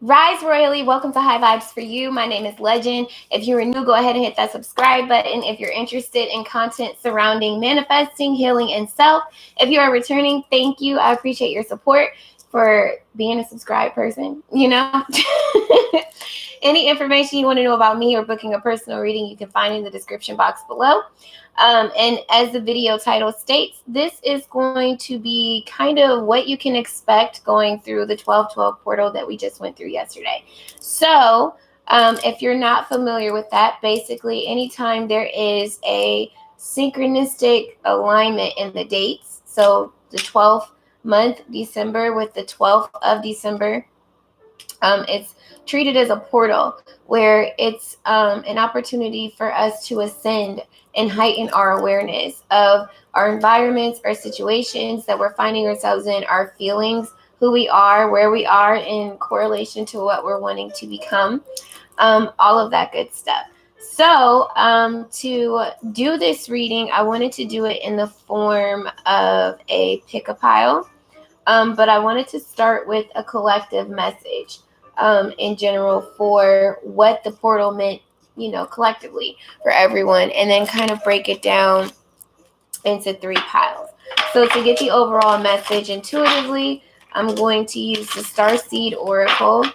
Rise royally. Welcome to High Vibes for You. My name is Legend. If you're new, go ahead and hit that subscribe button. If you're interested in content surrounding manifesting, healing, and self, if you are returning, thank you. I appreciate your support for being a subscribed person. Any information you want to know about me or booking a personal reading, you can find in the description box below. And as the video title states, this is going to be kind of what you can expect going through the 1212 portal that we just went through yesterday. So if you're not familiar with that, basically anytime there is a synchronistic alignment in the dates, so the 12th month, December, with the 12th of December, it's treated as a portal where it's an opportunity for us to ascend and heighten our awareness of our environments, our situations that we're finding ourselves in, our feelings, who we are, where we are in correlation to what we're wanting to become, all of that good stuff. So to do this reading, I wanted to do it in the form of a pick a pile, but I wanted to start with a collective message in general for what the portal meant, collectively for everyone, and then kind of break it down into 3 piles. So to get the overall message intuitively, I'm going to use the Starseed Oracle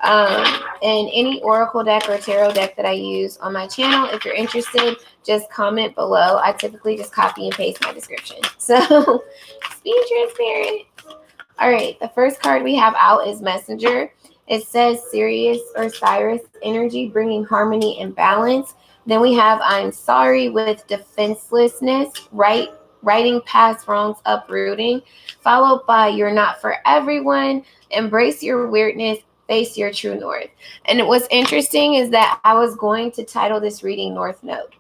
and any Oracle deck or Tarot deck that I use on my channel. If you're interested, just comment below. I typically just copy and paste my description. So just being transparent. All right, the first card we have out is Messenger. It says Sirius or Cyrus energy, bringing harmony and balance. Then we have I'm sorry with defenselessness, righting past wrongs, uprooting, followed by you're not for everyone, embrace your weirdness, face your true north. And what's interesting is that I was going to title this reading North Node.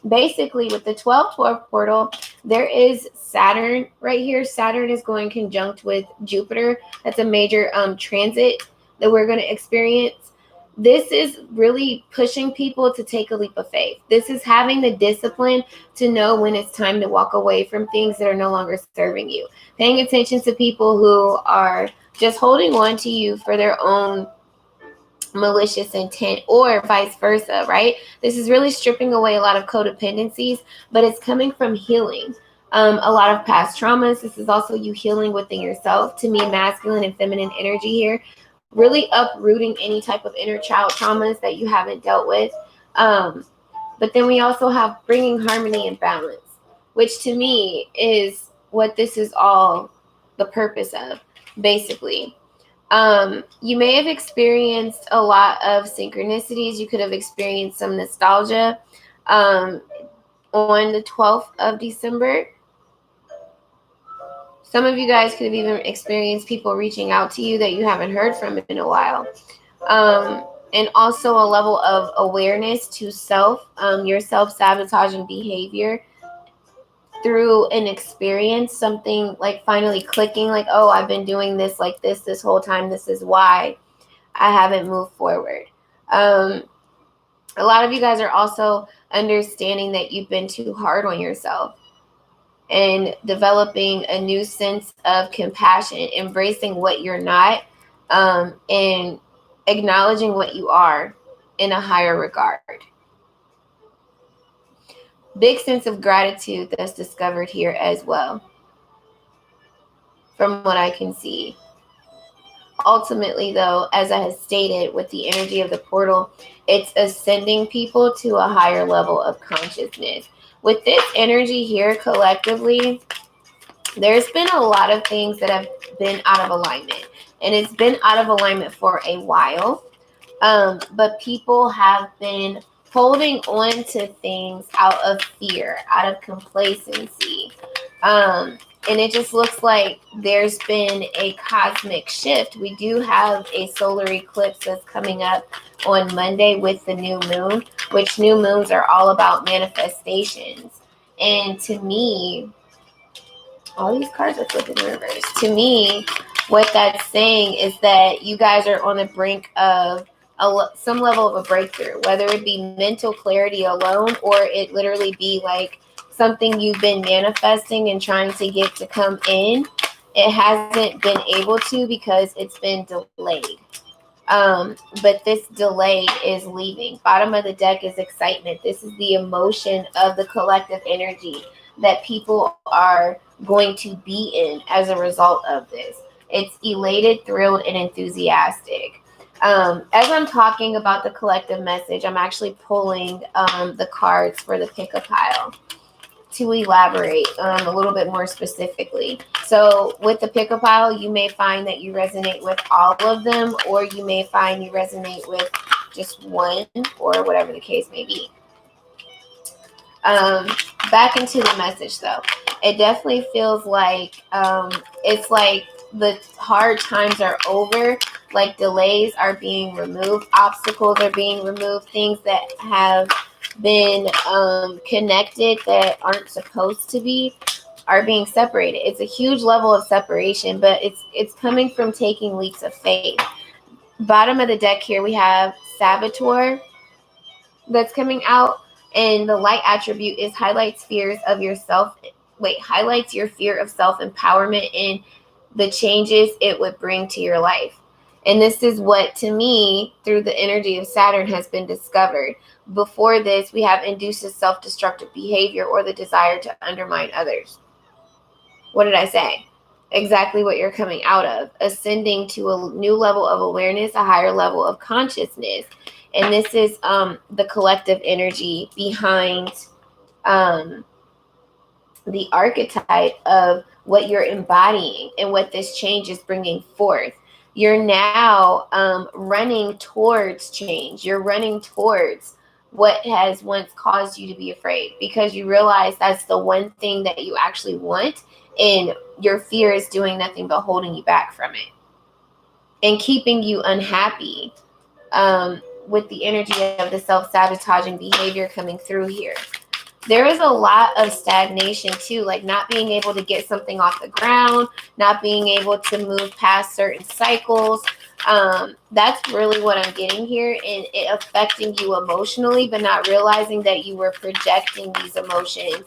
Basically with the 1212 portal, there is Saturn right here. Saturn is going conjunct with Jupiter. That's a major transit that we're going to experience. This is really pushing people to take a leap of faith. This is having the discipline to know when it's time to walk away from things that are no longer serving you. Paying attention to people who are just holding on to you for their own malicious intent, or vice versa, right? This is really stripping away a lot of codependencies, but it's coming from healing a lot of past traumas. This is also you healing within yourself. To me, masculine and feminine energy here, really uprooting any type of inner child traumas that you haven't dealt with. But then we also have bringing harmony and balance, which to me is what this is all the purpose of, basically. You may have experienced a lot of synchronicities. You could have experienced some nostalgia on the 12th of December. Some of you guys could have even experienced people reaching out to you that you haven't heard from in a while. And also a level of awareness to self, your self-sabotaging behavior through an experience, something like finally clicking, like, oh, I've been doing this like this whole time. This is why I haven't moved forward. A lot of you guys are also understanding that you've been too hard on yourself and developing a new sense of compassion, embracing what you're not, and acknowledging what you are in a higher regard. Big sense of gratitude that's discovered here as well, from what I can see. Ultimately, though, as I have stated, with the energy of the portal, it's ascending people to a higher level of consciousness. With this energy here collectively, there's been a lot of things that have been out of alignment. And it's been out of alignment for a while. But people have been holding on to things out of fear, out of complacency. And it just looks like there's been a cosmic shift. We do have a solar eclipse that's coming up on Monday with the new moon, which new moons are all about manifestations. And to me, all these cards are flipping in reverse. To me, what that's saying is that you guys are on the brink of some level of a breakthrough, whether it be mental clarity alone, or it literally be like something you've been manifesting and trying to get to come in. It hasn't been able to because it's been delayed. But this delay is leaving. Bottom of the deck is excitement. This is the emotion of the collective energy that people are going to be in as a result of this. It's elated, thrilled, and enthusiastic. As I'm talking about the collective message, I'm actually pulling the cards for the pick a pile to elaborate a little bit more specifically. So with the pick a pile, you may find that you resonate with all of them, or you may find you resonate with just one, or whatever the case may be. Back into the message though, it definitely feels like it's like the hard times are over, like delays are being removed, obstacles are being removed, things that have been connected that aren't supposed to be are being separated. It's a huge level of separation, but it's coming from taking leaps of faith. Bottom of the deck here we have Saboteur that's coming out, and the light attribute is highlights fears of yourself. Highlights your fear of self-empowerment and the changes it would bring to your life. And this is what, to me, through the energy of Saturn has been discovered. Before this, we have induces self-destructive behavior or the desire to undermine others. What did I say? Exactly what you're coming out of. Ascending to a new level of awareness, a higher level of consciousness. And this is the collective energy behind the archetype of what you're embodying and what this change is bringing forth. You're now running towards change. You're running towards what has once caused you to be afraid, because you realize that's the one thing that you actually want, and your fear is doing nothing but holding you back from it and keeping you unhappy with the energy of the self-sabotaging behavior coming through here. There is a lot of stagnation too, like not being able to get something off the ground, not being able to move past certain cycles. That's really what I'm getting here, and it affecting you emotionally, but not realizing that you were projecting these emotions,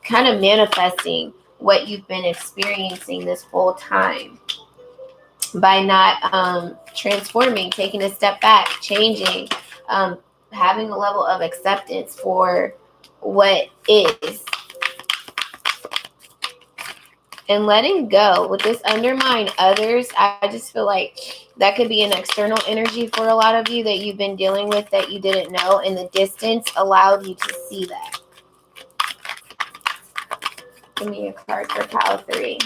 kind of manifesting what you've been experiencing this whole time by not transforming, taking a step back, changing, having a level of acceptance for what is, and letting go. With this undermine others, I just feel like that could be an external energy for a lot of you that you've been dealing with that you didn't know, and the distance allowed you to see that. Give me a card for pile 3.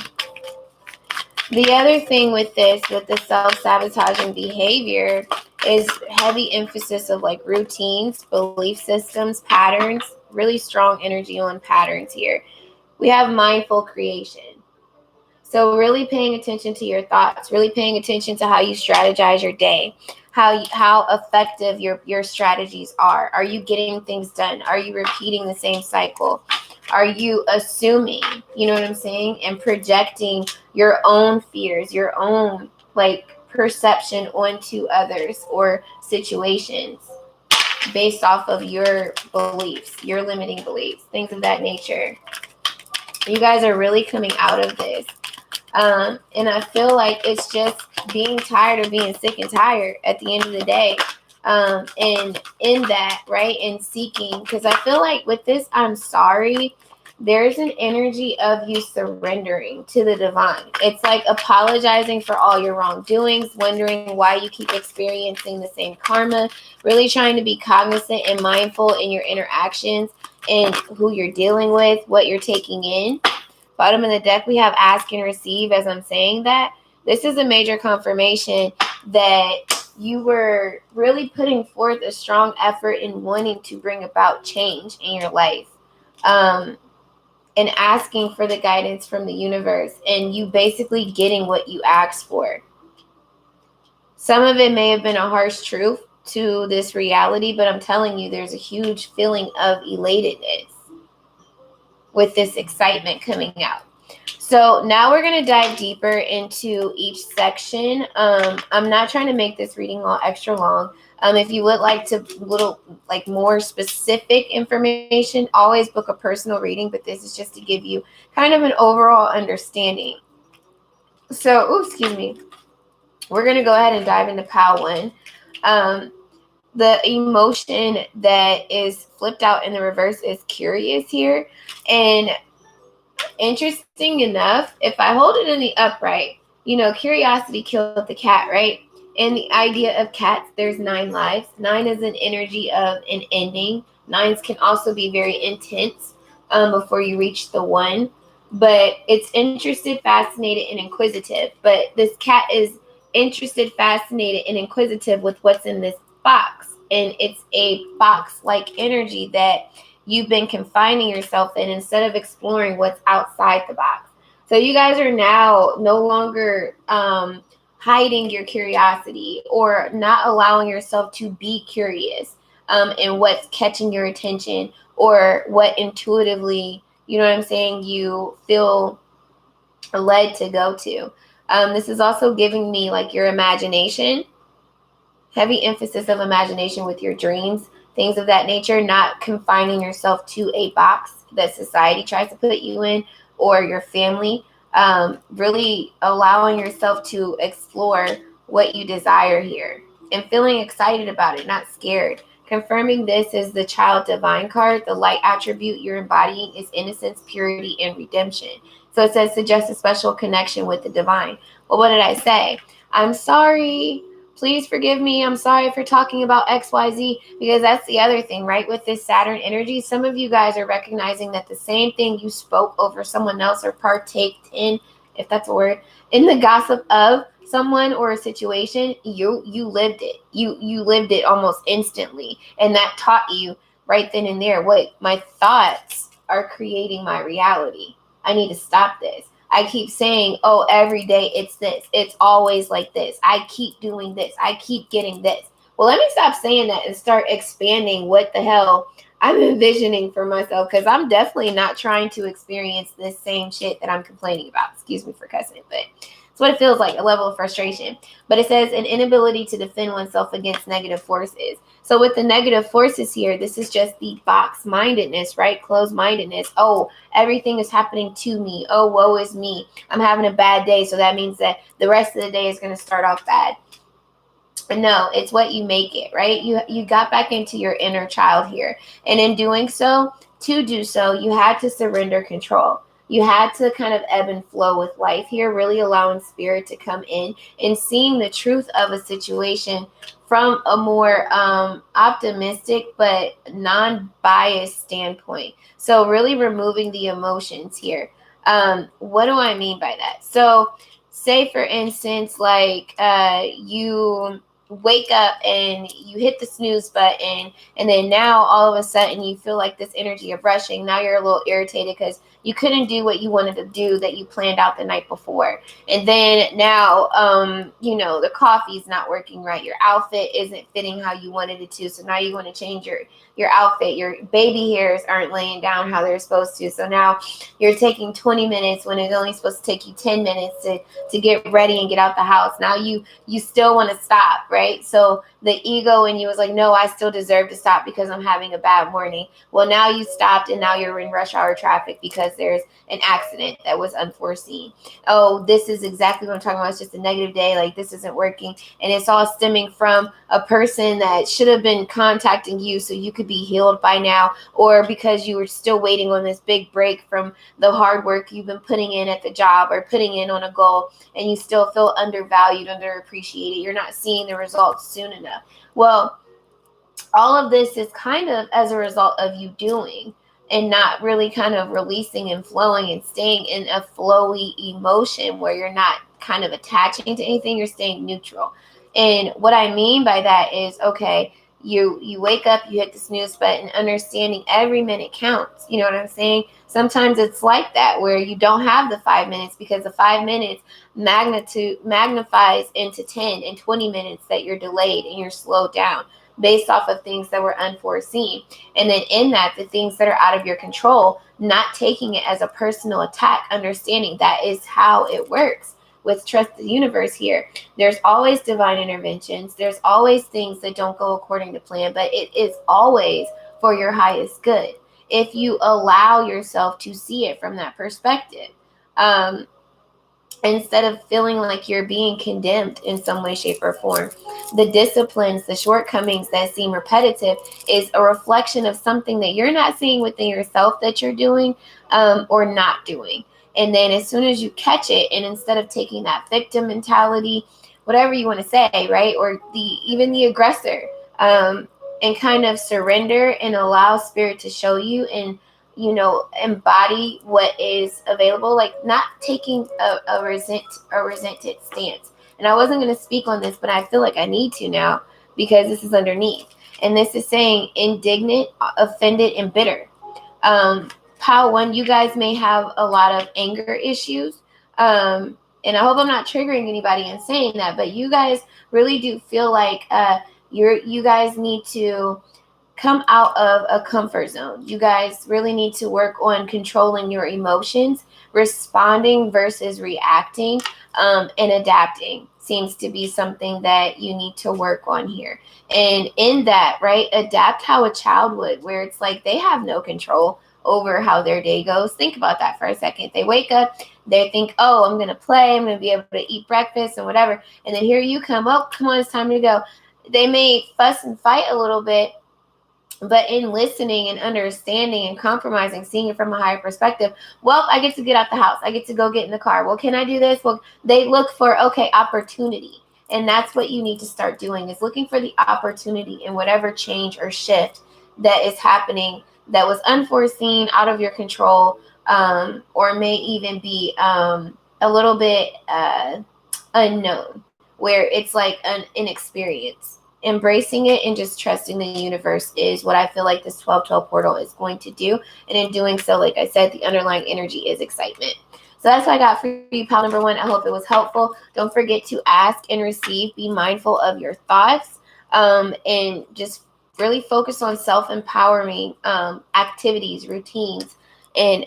The other thing with this, with the self-sabotaging behavior, is heavy emphasis of like routines, belief systems, patterns, really strong energy on patterns here. We have mindful creation. So really paying attention to your thoughts, really paying attention to how you strategize your day, how effective your strategies are. Are you getting things done? Are you repeating the same cycle? Are you assuming, you know what I'm saying, and projecting your own fears, your own like perception onto others or situations based off of your beliefs, your limiting beliefs, things of that nature? You guys are really coming out of this. And I feel like it's just being tired of being sick and tired at the end of the day. And in that, right, and seeking, because I feel like with this, I'm sorry, there's an energy of you surrendering to the divine. It's like apologizing for all your wrongdoings, wondering why you keep experiencing the same karma, really trying to be cognizant and mindful in your interactions and who you're dealing with, what you're taking in. Bottom of the deck, we have ask and receive. As I'm saying that, this is a major confirmation that you were really putting forth a strong effort in wanting to bring about change in your life, and asking for the guidance from the universe, and you basically getting what you asked for. Some of it may have been a harsh truth to this reality, but I'm telling you, there's a huge feeling of elatedness with this excitement coming out. So now we're going to dive deeper into each section. I'm not trying to make this reading all extra long. If you would like to more specific information, always book a personal reading, but this is just to give you kind of an overall understanding. So, excuse me. We're going to go ahead and dive into POW 1. The emotion that is flipped out in the reverse is curious here. And interesting enough, if I hold it in the upright, curiosity killed the cat, right? And the idea of cats, there's 9 lives. 9 is an energy of an ending. 9s can also be very intense before you reach the 1. But it's interested, fascinated, and inquisitive. But this cat is interested, fascinated, and inquisitive with what's in this box. And it's a box-like energy that you've been confining yourself in instead of exploring what's outside the box. So you guys are now no longer hiding your curiosity or not allowing yourself to be curious in what's catching your attention or what intuitively, you know what I'm saying, you feel led to go to. This is also giving me like your imagination, heavy emphasis of imagination with your dreams, things of that nature, not confining yourself to a box that society tries to put you in or your family. Really allowing yourself to explore what you desire here and feeling excited about it, not scared. Confirming this is the Child Divine card. The light attribute you're embodying is innocence, purity, and redemption. So it says suggest a special connection with the divine. Well, what did I say? I'm sorry. Please forgive me. I'm sorry for talking about XYZ, because that's the other thing, right? With this Saturn energy, some of you guys are recognizing that the same thing you spoke over someone else or partaked in, if that's a word, in the gossip of someone or a situation, you lived it. You lived it almost instantly. And that taught you right then and there, wait, my thoughts are creating my reality. I need to stop this. I keep saying, oh, every day it's this. It's always like this. I keep doing this. I keep getting this. Well, let me stop saying that and start expanding what the hell I'm envisioning for myself, because I'm definitely not trying to experience this same shit that I'm complaining about. Excuse me for cussing, but it's what it feels like, a level of frustration. But it says an inability to defend oneself against negative forces. So with the negative forces here, this is just the box-mindedness, right? Closed-mindedness. Oh, everything is happening to me. Oh, woe is me. I'm having a bad day, so that means that the rest of the day is going to start off bad. No, it's what you make it, right? You got back into your inner child here. And in doing so, to do so, you had to surrender control. You had to kind of ebb and flow with life here, really allowing spirit to come in and seeing the truth of a situation from a more optimistic but non-biased standpoint. So really removing the emotions here. What do I mean by that? So say, for instance, like you wake up and you hit the snooze button, and then now all of a sudden you feel like this energy of rushing. Now you're a little irritated because you couldn't do what you wanted to do that you planned out the night before. And then now the coffee's not working right, your outfit isn't fitting how you wanted it to, so now you want to change your outfit. Your baby hairs aren't laying down how they're supposed to, so now you're taking 20 minutes when it's only supposed to take you 10 minutes to get ready and get out the house. Now you still want to stop, right? So the ego in you was like, no, I still deserve to stop because I'm having a bad morning. Well, now you stopped and now you're in rush hour traffic because there's an accident that was unforeseen. Oh, this is exactly what I'm talking about. It's just a negative day. Like, this isn't working. And it's all stemming from a person that should have been contacting you so you could be healed by now, or because you were still waiting on this big break from the hard work you've been putting in at the job or putting in on a goal, and you still feel undervalued, underappreciated. You're not seeing the results soon enough. Well, all of this is kind of as a result of you doing and not really kind of releasing and flowing and staying in a flowy emotion where you're not kind of attaching to anything, you're staying neutral. And what I mean by that is, okay, you wake up, you hit the snooze button, understanding every minute counts. You know what I'm saying? Sometimes it's like that, where you don't have the 5 minutes because the 5 minutes magnifies into 10 and 20 minutes that you're delayed and you're slowed down based off of things that were unforeseen. And then in that, the things that are out of your control, not taking it as a personal attack, understanding that is how it works. With trust the universe here, there's always divine interventions. There's always things that don't go according to plan, but it is always for your highest good if you allow yourself to see it from that perspective. instead of feeling like you're being condemned in some way, shape, or form. The disciplines, the shortcomings that seem repetitive is a reflection of something that you're not seeing within yourself that you're doing or not doing. And then as soon as you catch it, and instead of taking that victim mentality, whatever you want to say, right, or even the aggressor, and kind of surrender and allow spirit to show you and embody what is available, like not taking a resented stance. And I wasn't going to speak on this, but I feel like I need to now because this is underneath. And this is saying indignant, offended, and bitter. Pile 1, you guys may have a lot of anger issues. And I hope I'm not triggering anybody in saying that, but you guys really do feel like you guys need to come out of a comfort zone. You guys really need to work on controlling your emotions, responding versus reacting, and adapting seems to be something that you need to work on here. And in that, right, adapt how a child would, where it's like they have no control over how their day goes. Think about that for a second. They wake up, they think, oh, I'm going to play, I'm going to be able to eat breakfast and whatever. And then here you come, oh, come on, it's time to go. They may fuss and fight a little bit, but in listening and understanding and compromising, seeing it from a higher perspective, well, I get to get out the house. I get to go get in the car. Well, can I do this? Well, they look for, okay, opportunity. And that's what you need to start doing, is looking for the opportunity in whatever change or shift that is happening that was unforeseen, out of your control, or may even be a little bit unknown, where it's like an inexperience. Embracing it and just trusting the universe is what I feel like this 1212 portal is going to do. And in doing so, like I said, the underlying energy is excitement. So that's what I got for you, pal number 1. I hope it was helpful. Don't forget to ask and receive. Be mindful of your thoughts, and just really focus on self-empowering activities, routines, and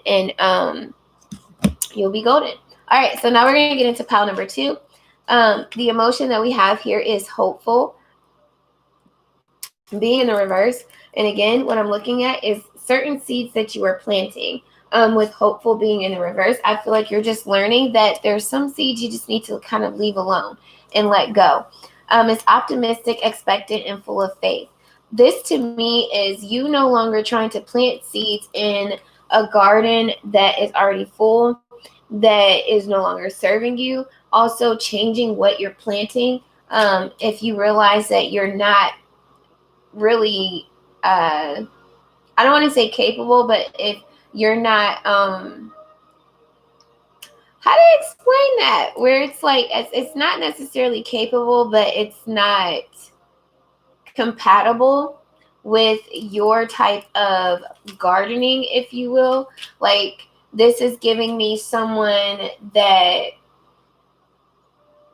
you'll be golden. All right, so now we're going to get into pile number 2. The emotion that we have here is hopeful, being in the reverse. And again, what I'm looking at is certain seeds that you are planting. With hopeful being in the reverse, I feel like you're just learning that there's some seeds you just need to kind of leave alone and let go. It's optimistic, expectant, and full of faith. This to me is you no longer trying to plant seeds in a garden that is already full, that is no longer serving you. Also changing what you're planting. If you realize that you're not really, I don't want to say capable, but if you're not, how to explain that? Where it's like, it's not necessarily capable, but it's not compatible with your type of gardening, if you will. Like, this is giving me someone that,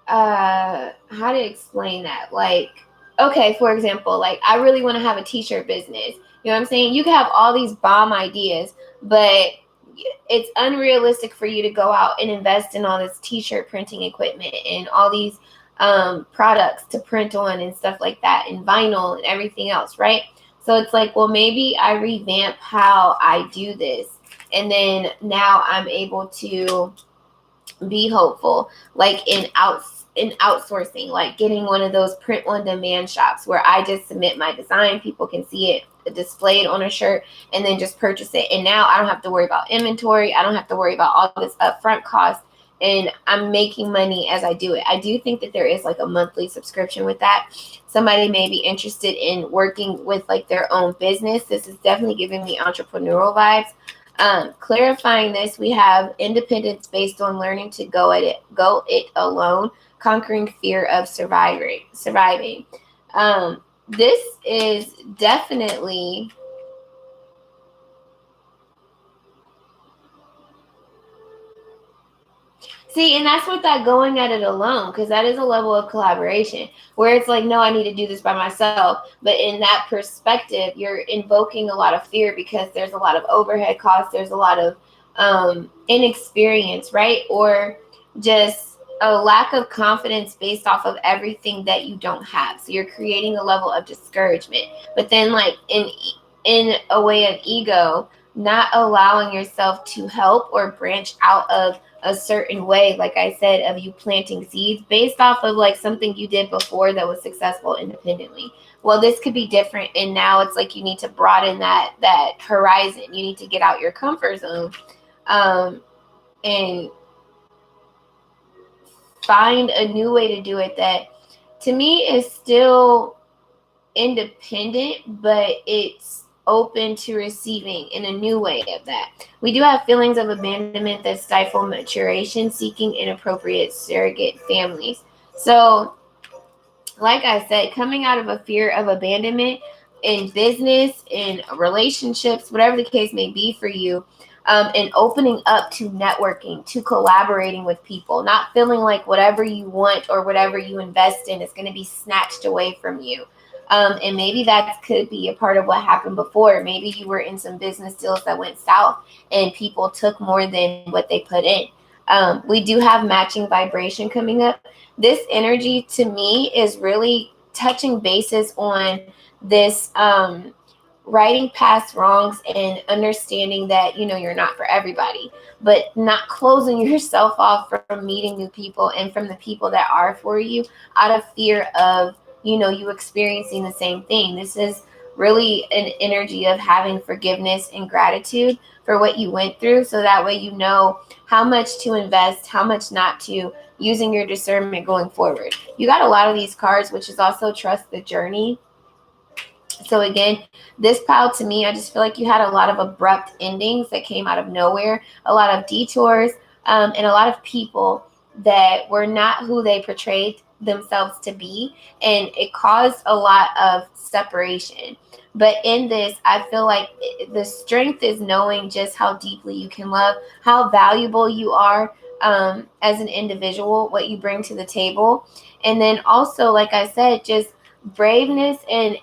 how to explain that? Like, okay, for example, like I really want to have a t-shirt business. You know what I'm saying? You can have all these bomb ideas, but it's unrealistic for you to go out and invest in all this t-shirt printing equipment and all these products to print on and stuff like that, and vinyl and everything else, right? So it's like, well, maybe I revamp how I do this, and then now I'm able to be hopeful, like in outsourcing, like getting one of those print on demand shops where I just submit my design, people can see it displayed on a shirt, and then just purchase it. And now I don't have to worry about inventory. I don't have to worry about all this upfront cost, and I'm making money as I do it. I do think that there is like a monthly subscription with that. Somebody may be interested in working with like their own business. This is definitely giving me entrepreneurial vibes. Clarifying this, we have independence based on learning to go it alone, conquering fear of surviving. This is definitely see, and that's what that going at it alone, because that is a level of collaboration where it's like, no, I need to do this by myself. But in that perspective, you're invoking a lot of fear because there's a lot of overhead costs. There's a lot of inexperience, right? Or just a lack of confidence based off of everything that you don't have. So you're creating a level of discouragement. But then like in a way of ego, not allowing yourself to help or branch out of a certain way, like I said, of you planting seeds based off of like something you did before that was successful independently. Well, this could be different, and now it's like you need to broaden that horizon. You need to get out your comfort zone, and find a new way to do it that to me is still independent, but it's open to receiving in a new way of that. We do have feelings of abandonment that stifle maturation, seeking inappropriate surrogate families. So, like I said, coming out of a fear of abandonment in business, in relationships, whatever the case may be for you, and opening up to networking, to collaborating with people, not feeling like whatever you want or whatever you invest in is going to be snatched away from you. And maybe that could be a part of what happened before. Maybe you were in some business deals that went south and people took more than what they put in. We do have matching vibration coming up. This energy to me is really touching bases on this righting past wrongs and understanding that, you know, you're not for everybody, but not closing yourself off from meeting new people and from the people that are for you out of fear of, you know, you experiencing the same thing. This is really an energy of having forgiveness and gratitude for what you went through, so that way you know how much to invest, how much not to, using your discernment going forward. You got a lot of these cards, which is also trust the journey. So again, this pile to me, I just feel like you had a lot of abrupt endings that came out of nowhere, a lot of detours, and a lot of people that were not who they portrayed themselves to be, and it caused a lot of separation. But in this, I feel like the strength is knowing just how deeply you can love, how valuable you are as an individual, what you bring to the table. And then also, like I said, just braveness and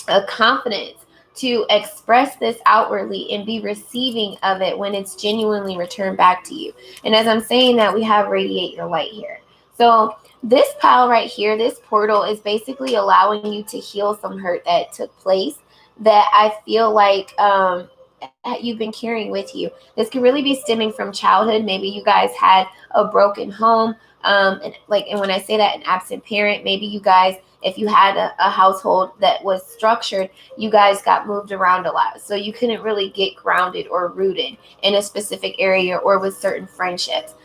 a confidence to express this outwardly and be receiving of it when it's genuinely returned back to you. And as I'm saying that, we have radiate your light here. So this pile right here, this portal, is basically allowing you to heal some hurt that took place that I feel like you've been carrying with you. This could really be stemming from childhood. Maybe you guys had a broken home. And when I say that, an absent parent, maybe you guys, if you had a household that was structured, you guys got moved around a lot. So you couldn't really get grounded or rooted in a specific area or with certain friendships.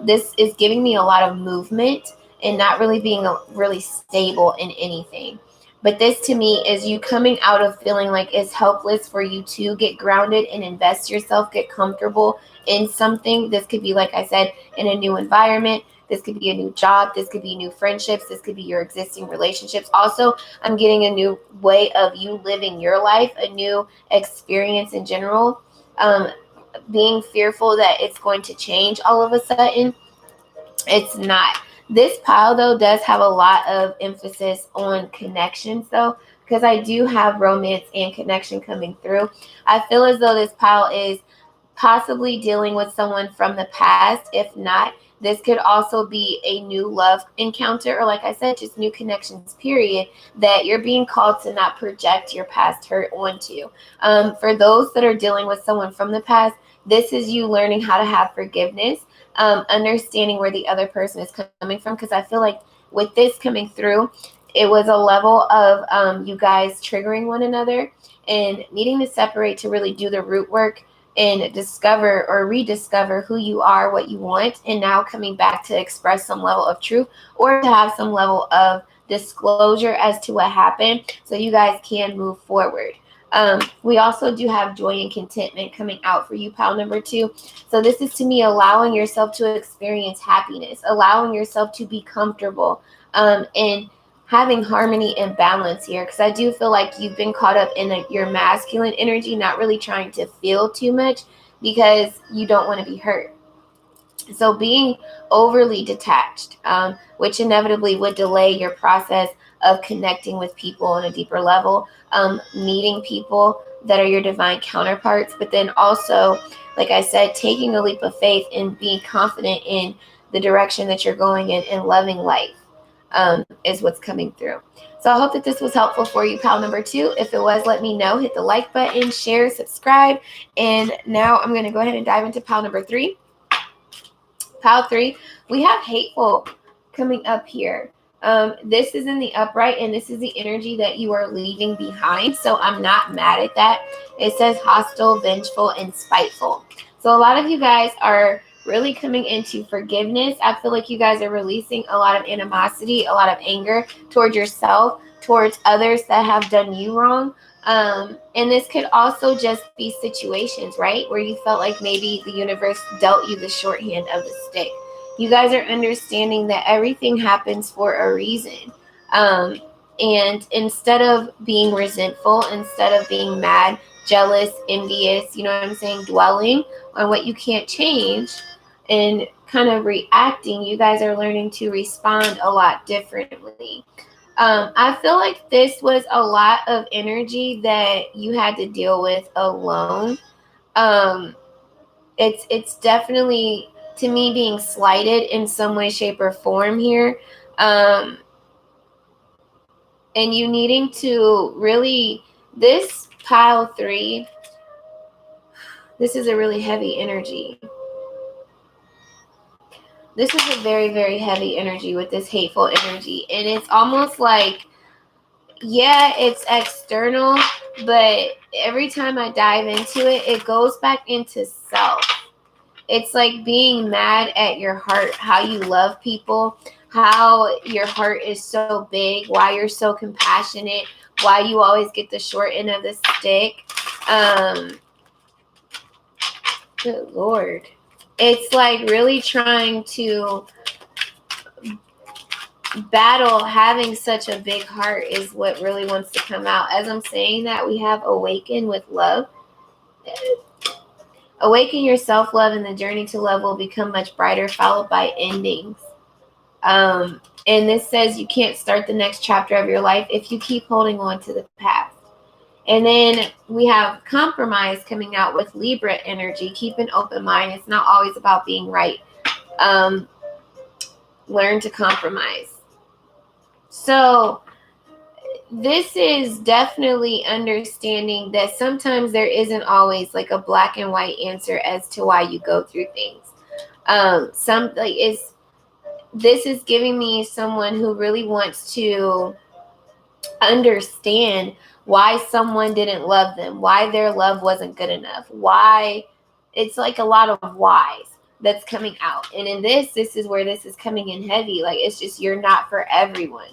This is giving me a lot of movement and not really being really stable in anything. But this to me is you coming out of feeling like it's helpless for you to get grounded and invest yourself, get comfortable in something. This could be, like I said, in a new environment. This could be a new job. This could be new friendships. This could be your existing relationships. Also, I'm getting a new way of you living your life, a new experience in general. Being fearful that it's going to change all of a sudden. It's not. This pile, though, does have a lot of emphasis on connections, though, because I do have romance and connection coming through. I feel as though this pile is possibly dealing with someone from the past. If not, this could also be a new love encounter, or like I said, just new connections, period, that you're being called to not project your past hurt onto. For those that are dealing with someone from the past, this is you learning how to have forgiveness, understanding where the other person is coming from, because I feel like with this coming through, it was a level of you guys triggering one another and needing to separate to really do the root work and discover or rediscover who you are, what you want, and now coming back to express some level of truth or to have some level of disclosure as to what happened so you guys can move forward. We also do have joy and contentment coming out for you, pile number 2. So this is, to me, allowing yourself to experience happiness, allowing yourself to be comfortable, and having harmony and balance here, because I do feel like you've been caught up in your masculine energy, not really trying to feel too much because you don't want to be hurt. So being overly detached, which inevitably would delay your process of connecting with people on a deeper level, meeting people that are your divine counterparts, but then also, like I said, taking a leap of faith and being confident in the direction that you're going in and loving life. is what's coming through. So I hope that this was helpful for you, pile number 2. If it was, let me know. Hit the like button, share, subscribe. And now I'm going to go ahead and dive into pile number 3. Pile 3, we have hateful coming up here. This is in the upright, and this is the energy that you are leaving behind. So I'm not mad at that. It says hostile, vengeful, and spiteful. So a lot of you guys are really coming into forgiveness. I feel like you guys are releasing a lot of animosity, a lot of anger towards yourself, towards others that have done you wrong. And this could also just be situations, right, where you felt like maybe the universe dealt you the shorthand of the stick. You guys are understanding that everything happens for a reason. And instead of being resentful, instead of being mad, jealous, envious, you know what I'm saying, dwelling on what you can't change and kind of reacting, you guys are learning to respond a lot differently. I feel like this was a lot of energy that you had to deal with alone. It's definitely, to me, being slighted in some way, shape, or form here. And you needing to really, this pile 3, this is a really heavy energy. This is a very, very heavy energy with this hateful energy. And it's almost like, yeah, it's external, but every time I dive into it, it goes back into self. It's like being mad at your heart, how you love people, how your heart is so big, why you're so compassionate, why you always get the short end of the stick. Good Lord. It's like really trying to battle having such a big heart is what really wants to come out. As I'm saying that, we have awaken with love. Awaken your self-love, and the journey to love will become much brighter, followed by endings. And this says you can't start the next chapter of your life if you keep holding on to the past. And then we have compromise coming out with Libra energy. Keep an open mind. It's not always about being right. Learn to compromise. So this is definitely understanding that sometimes there isn't always like a black and white answer as to why you go through things. This is giving me someone who really wants to understand why someone didn't love them, why their love wasn't good enough, why. It's like a lot of whys that's coming out. And in this is where this is coming in heavy. Like, it's just, you're not for everyone.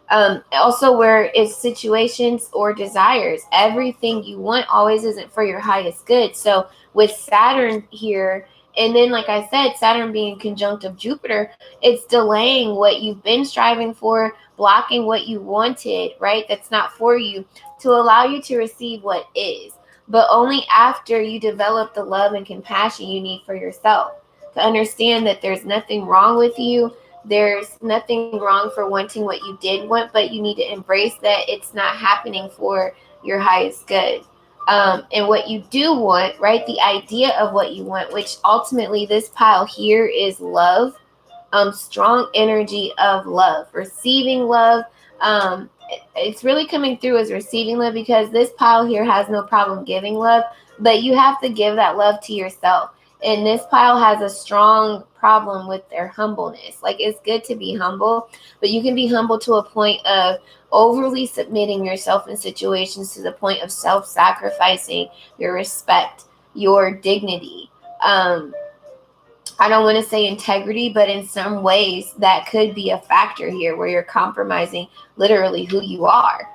Also, where it's situations or desires, everything you want always isn't for your highest good. So with Saturn here, and then, like I said, Saturn being conjunct of Jupiter, it's delaying what you've been striving for, blocking what you wanted, right? That's not for you, to allow you to receive what is. But only after you develop the love and compassion you need for yourself, to understand that there's nothing wrong with you. There's nothing wrong for wanting what you did want, but you need to embrace that it's not happening for your highest good. And what you do want, right? The idea of what you want, which ultimately this pile here is love, strong energy of love, receiving love. It's really coming through as receiving love, because this pile here has no problem giving love, but you have to give that love to yourself. And this pile has a strong problem with their humbleness. Like, it's good to be humble, but you can be humble to a point of overly submitting yourself in situations to the point of self-sacrificing your respect, your dignity. I don't want to say integrity, but in some ways that could be a factor here, where you're compromising literally who you are,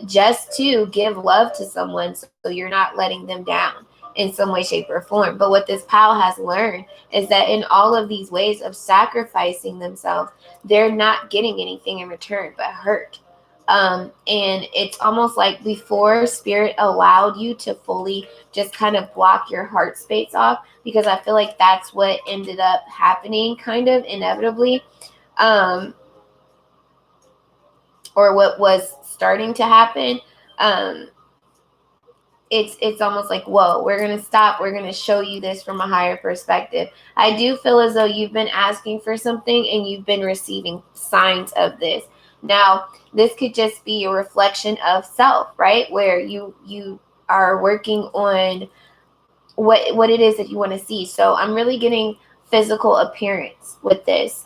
just to give love to someone, so you're not letting them down in some way, shape, or form. But what this pile has learned is that in all of these ways of sacrificing themselves, they're not getting anything in return but hurt. And it's almost like before, Spirit allowed you to fully just kind of block your heart space off, because I feel like that's what ended up happening kind of inevitably, or what was starting to happen. it's almost like, whoa, we're going to stop. We're going to show you this from a higher perspective. I do feel as though you've been asking for something and you've been receiving signs of this. Now, this could just be a reflection of self, right? Where you are working on what it is that you want to see. So I'm really getting physical appearance with this,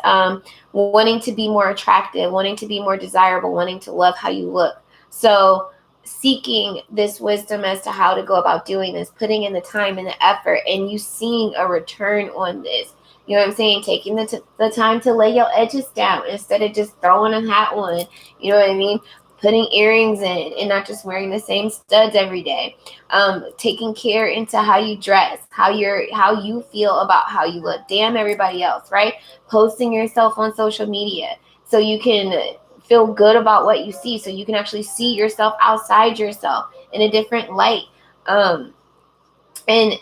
wanting to be more attractive, wanting to be more desirable, wanting to love how you look. So seeking this wisdom as to how to go about doing this, putting in the time and the effort, and you seeing a return on this. You know what I'm saying? Taking the time to lay your edges down instead of just throwing a hat on. You know what I mean? Putting earrings in and not just wearing the same studs every day. Taking care into how you dress, how you feel about how you look. Damn everybody else, right? Posting yourself on social media so you can feel good about what you see, so you can actually see yourself outside yourself in a different light. And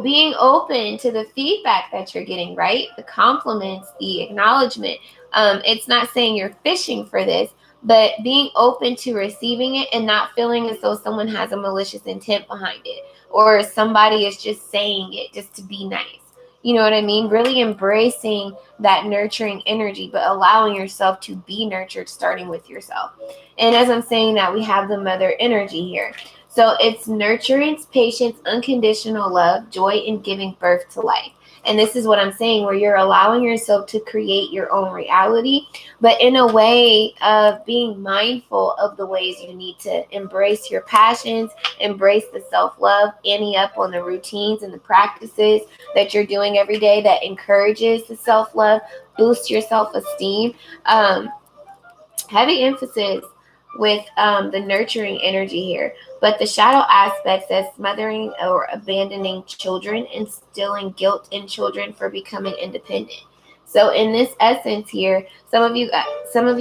being open to the feedback that you're getting, right? The compliments, the acknowledgement. It's not saying you're fishing for this, but being open to receiving it and not feeling as though someone has a malicious intent behind it, or somebody is just saying it just to be nice. You know what I mean? Really embracing that nurturing energy, but allowing yourself to be nurtured, starting with yourself. And as I'm saying that, we have the mother energy here. So it's nurturance, patience, unconditional love, joy in giving birth to life. And this is what I'm saying, where you're allowing yourself to create your own reality, but in a way of being mindful of the ways you need to embrace your passions, embrace the self-love, ante up on the routines and the practices that you're doing every day that encourages the self-love, boosts your self-esteem. Heavy emphasis with the nurturing energy here, but the shadow aspect says smothering or abandoning children, instilling guilt in children for becoming independent. So in this essence here, some of you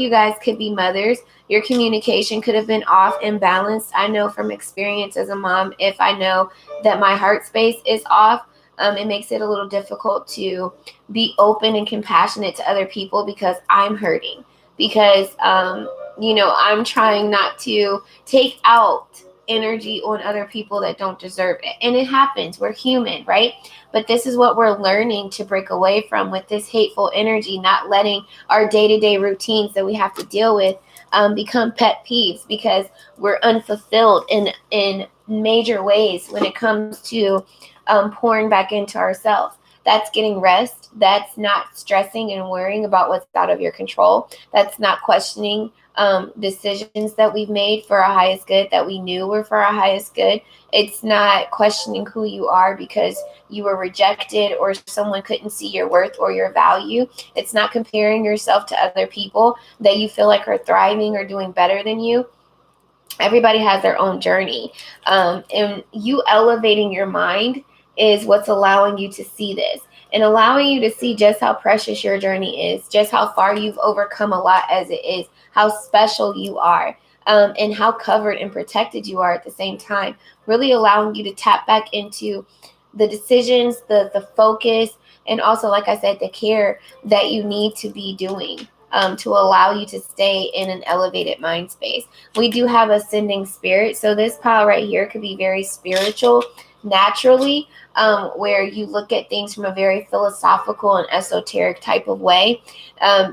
guys could be mothers. Your communication could have been off, imbalanced. I know from experience as a mom, if I know that my heart space is off, it makes it a little difficult to be open and compassionate to other people because I'm hurting, because I'm trying not to take out energy on other people that don't deserve it. And it happens. We're human, right? But this is what we're learning to break away from with this hateful energy, not letting our day-to-day routines that we have to deal with become pet peeves, because we're unfulfilled in major ways when it comes to pouring back into ourselves. That's getting rest. That's not stressing and worrying about what's out of your control. That's not questioning decisions that we've made for our highest good, that we knew were for our highest good. It's not questioning who you are because you were rejected or someone couldn't see your worth or your value. It's not comparing yourself to other people that you feel like are thriving or doing better than you. Everybody has their own journey. And you elevating your mind is what's allowing you to see this, and allowing you to see just how precious your journey is, just how far you've overcome a lot as it is, how special you are, and how covered and protected you are at the same time. Really allowing you to tap back into the decisions, the focus, and also, like I said, the care that you need to be doing to allow you to stay in an elevated mind space. We do have ascending spirit, so this pile right here could be very spiritual naturally, where you look at things from a very philosophical and esoteric type of way.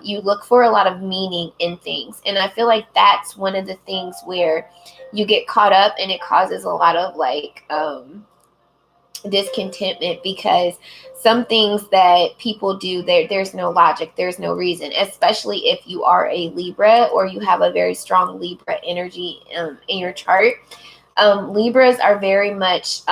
You look for a lot of meaning in things, and I feel like that's one of the things where you get caught up, and it causes a lot of discontentment, because some things that people do, there's no logic, there's no reason, especially if you are a Libra or you have a very strong Libra energy in your chart. Libras are very much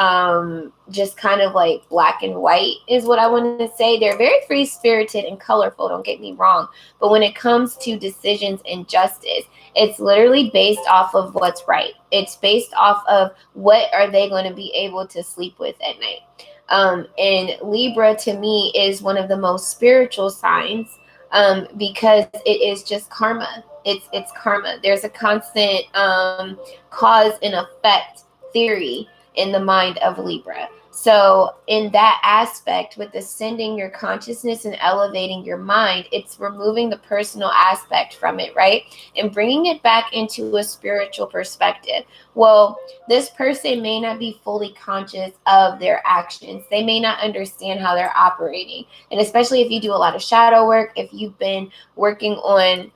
just kind of like black and white is what I want to say. They're very free-spirited and colorful, don't get me wrong. But when it comes to decisions and justice, it's literally based off of what's right. It's based off of what are they going to be able to sleep with at night. And Libra to me is one of the most spiritual signs because it is just karma. It's karma. There's a constant cause and effect theory in the mind of Libra. So in that aspect, with ascending your consciousness and elevating your mind, it's removing the personal aspect from it, right? And bringing it back into a spiritual perspective. Well, this person may not be fully conscious of their actions. They may not understand how they're operating. And especially if you do a lot of shadow work, if you've been working on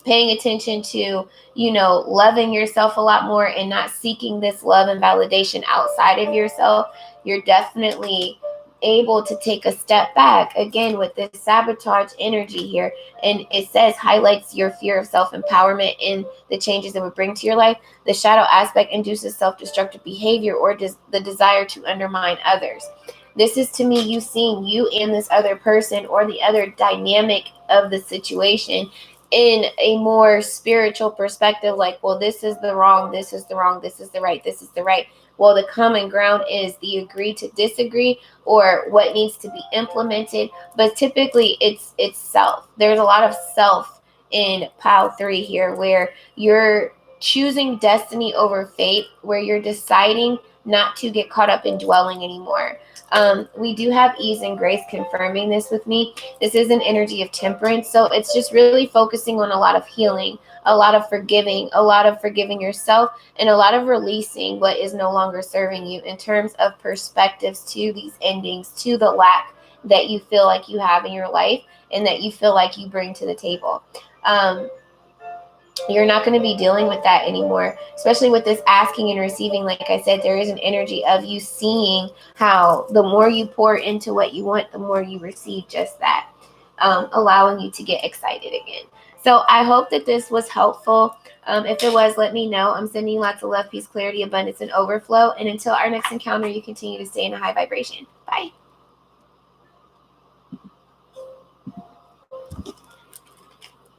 paying attention to, loving yourself a lot more and not seeking this love and validation outside of yourself, you're definitely able to take a step back again with this sabotage energy here. And it says highlights your fear of self-empowerment and the changes it would bring to your life. The shadow aspect induces self-destructive behavior or the desire to undermine others. This is to me you seeing you and this other person or the other dynamic of the situation in a more spiritual perspective, like, well, this is the wrong, this is the wrong, this is the right, this is the right. Well, the common ground is the agree to disagree or what needs to be implemented. But typically it's self. There's a lot of self in pile 3 here, where you're choosing destiny over fate, where you're deciding not to get caught up in dwelling anymore. We do have ease and grace confirming this with me. This is an energy of temperance. So it's just really focusing on a lot of healing, a lot of forgiving yourself, and a lot of releasing what is no longer serving you in terms of perspectives to these endings, to the lack that you feel like you have in your life and that you feel like you bring to the table. You're not going to be dealing with that anymore, especially with this asking and receiving. Like I said, there is an energy of you seeing how the more you pour into what you want, the more you receive just that, allowing you to get excited again. So I hope that this was helpful. If it was, let me know. I'm sending you lots of love, peace, clarity, abundance, and overflow. And until our next encounter, you continue to stay in a high vibration. Bye.